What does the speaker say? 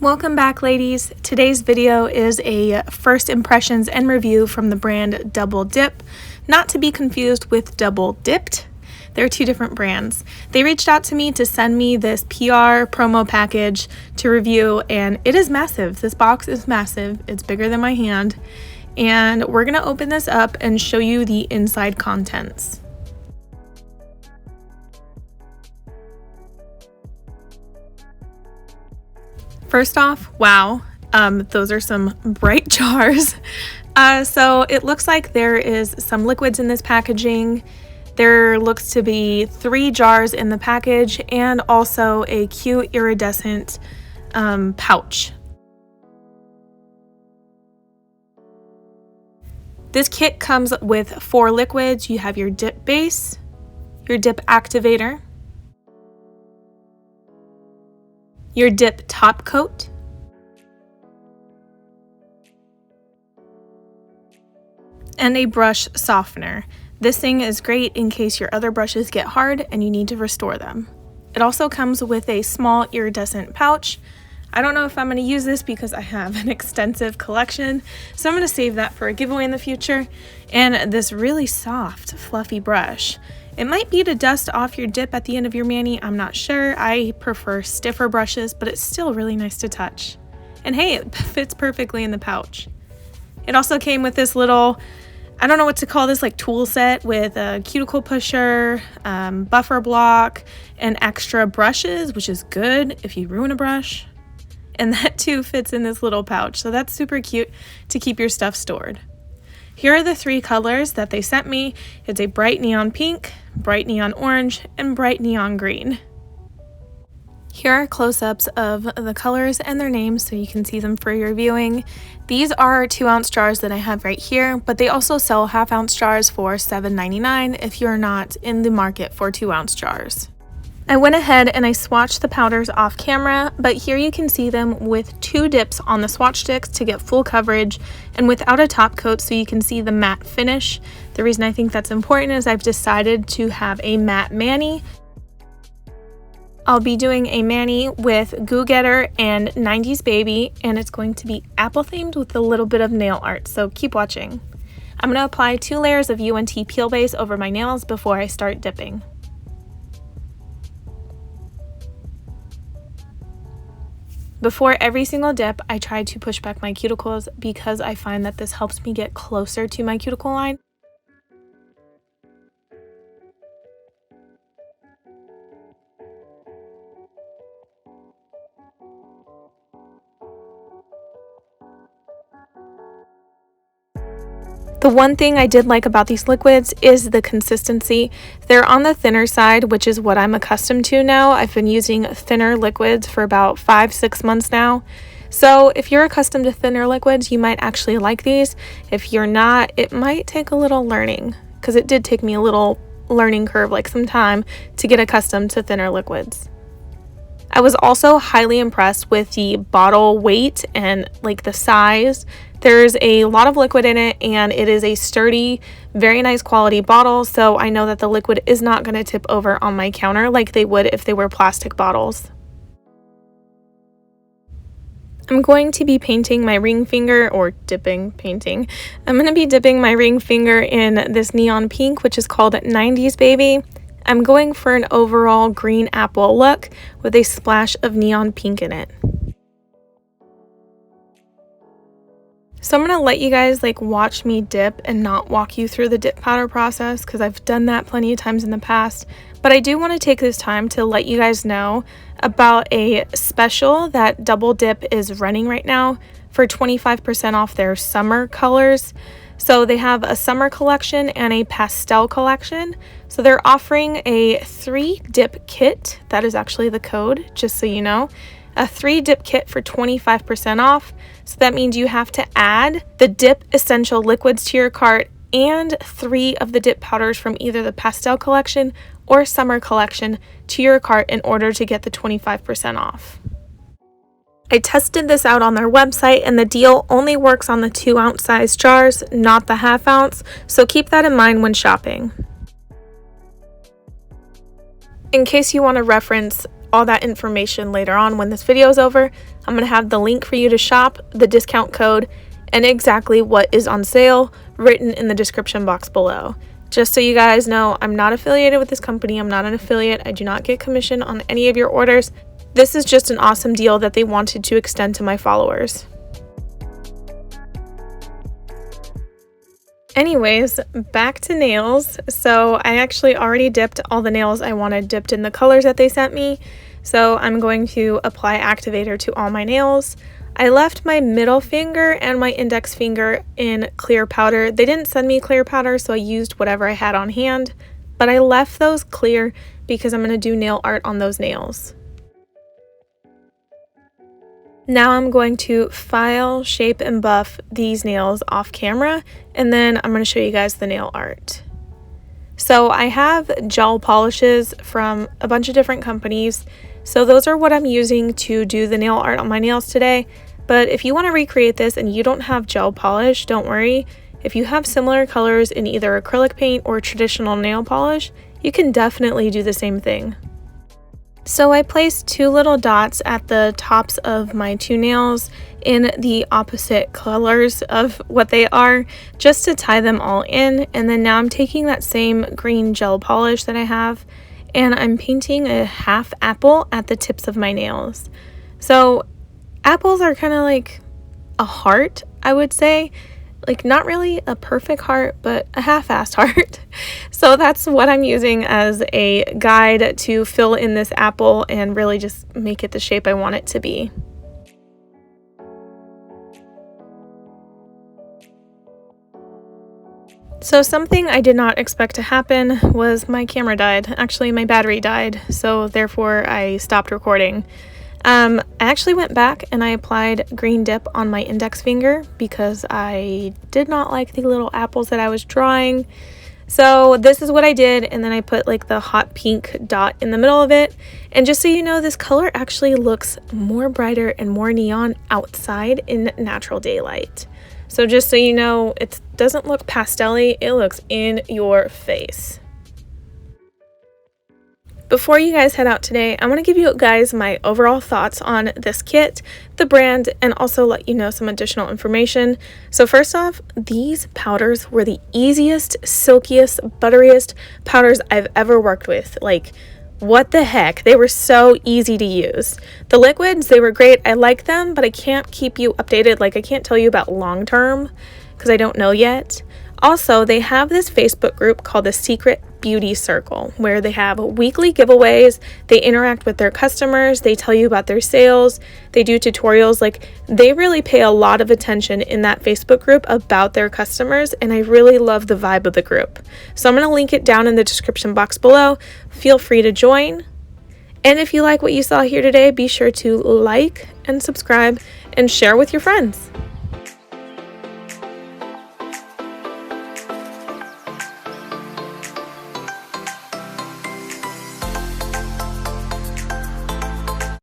Welcome back, ladies. Today's video is a first impressions and review from the brand Double Dip, not to be confused with Double Dipped. They're two different brands. They reached out to me to send me this PR promo package to review, and it is massive. This box is massive. It's bigger than my hand, and we're gonna open this up and show you the inside contents. First off, wow, those are some bright jars. So it looks like there is some liquids in this packaging. There looks to be 3 jars in the package and also a cute iridescent pouch. This kit comes with 4 liquids. You have your dip base, your dip activator, your dip top coat, and a brush softener. This thing is great in case your other brushes get hard and you need to restore them. It also comes with a small iridescent pouch. I don't know if I'm going to use this because I have an extensive collection, so I'm going to save that for a giveaway in the future. And this really soft, fluffy brush. It might be to dust off your dip at the end of your mani, I'm not sure. I prefer stiffer brushes, but it's still really nice to touch. And hey, it fits perfectly in the pouch. It also came with this little, I don't know what to call this, like tool set with a cuticle pusher, buffer block, and extra brushes, which is good if you ruin a brush. And that too fits in this little pouch, so that's super cute to keep your stuff stored. Here are the 3 colors that they sent me. It's a bright neon pink, bright neon orange, and bright neon green. Here are close-ups of the colors and their names so you can see them for your viewing. These are 2-ounce jars that I have right here, but they also sell half-ounce jars for $7.99 if you're not in the market for 2-ounce jars. I went ahead and I swatched the powders off camera, but here you can see them with 2 dips on the swatch sticks to get full coverage and without a top coat so you can see the matte finish. The reason I think that's important is I've decided to have a matte mani. I'll be doing a mani with Goo Getter and 90s Baby, and it's going to be apple themed with a little bit of nail art, so keep watching. I'm going to apply 2 layers of UNT peel base over my nails before I start dipping. Before every single dip, I try to push back my cuticles because I find that this helps me get closer to my cuticle line. The one thing I did like about these liquids is the consistency. They're on the thinner side, which is what I'm accustomed to now. I've been using thinner liquids for about 5-6 months now. So if you're accustomed to thinner liquids, you might actually like these. If you're not, it might take a little learning, because it did take me a little learning curve, like some time, to get accustomed to thinner liquids. I was also highly impressed with the bottle weight and like the size. There's a lot of liquid in it and it is a sturdy, very nice quality bottle, so I know that the liquid is not going to tip over on my counter like they would if they were plastic bottles. I'm going to be painting my ring finger, or painting. I'm going to be dipping my ring finger in this neon pink, which is called 90s Baby. I'm going for an overall green apple look with a splash of neon pink in it. So I'm going to let you guys watch me dip and not walk you through the dip powder process because I've done that plenty of times in the past. But I do want to take this time to let you guys know about a special that Double Dip is running right now for 25% off their summer colors. So they have a summer collection and a pastel collection. So they're offering a 3 dip kit. That is actually the code, just so you know. A 3 dip kit for 25% off. So that means you have to add the dip essential liquids to your cart and 3 of the dip powders from either the pastel collection or summer collection to your cart in order to get the 25% off. I tested this out on their website and the deal only works on the 2-ounce size jars, not the half-ounce, so keep that in mind when shopping. In case you want to reference all that information later on when this video is over. I'm going to have the link for you to shop, the discount code, and exactly what is on sale written in the description box below. Just so you guys know, I'm not affiliated with this company. I'm not an affiliate. I do not get commission on any of your orders. This is just an awesome deal that they wanted to extend to my followers. Anyways, back to nails. So I actually already dipped all the nails I wanted dipped in the colors that they sent me. So I'm going to apply activator to all my nails. I left my middle finger and my index finger in clear powder. They didn't send me clear powder, so I used whatever I had on hand, but I left those clear because I'm going to do nail art on those nails. Now I'm going to file, shape, and buff these nails off camera, and then I'm going to show you guys the nail art. So I have gel polishes from a bunch of different companies, so those are what I'm using to do the nail art on my nails today. But if you want to recreate this and you don't have gel polish, don't worry. If you have similar colors in either acrylic paint or traditional nail polish, you can definitely do the same thing. So I placed 2 little dots at the tops of my 2 nails in the opposite colors of what they are, just to tie them all in. And then now I'm taking that same green gel polish that I have, and I'm painting a half apple at the tips of my nails. So apples are kind of like a heart, I would say. Like, not really a perfect heart, but a half-assed heart. So that's what I'm using as a guide to fill in this apple and really just make it the shape I want it to be. So something I did not expect to happen was my camera died. Actually, my battery died, so therefore I stopped recording. I actually went back and I applied green dip on my index finger because I did not like the little apples that I was drawing. So this is what I did, and then I put like the hot pink dot in the middle of it. And just so you know, this color actually looks more brighter and more neon outside in natural daylight. So just so you know, it doesn't look pastel-y, it looks in your face. Before you guys head out today, I want to give you guys my overall thoughts on this kit, the brand, and also let you know some additional information. So first off, these powders were the easiest, silkiest, butteriest powders I've ever worked with. Like, what the heck? They were so easy to use. The liquids, they were great. I like them, but I can't keep you updated. Like, I can't tell you about long term because I don't know yet. Also, they have this Facebook group called the Secret Beauty Circle, where they have weekly giveaways, they interact with their customers, they tell you about their sales, they do tutorials. Like, they really pay a lot of attention in that Facebook group about their customers, and I really love the vibe of the group. So I'm going to link it down in the description box below. Feel free to join. And if you like what you saw here today, be sure to like and subscribe and share with your friends.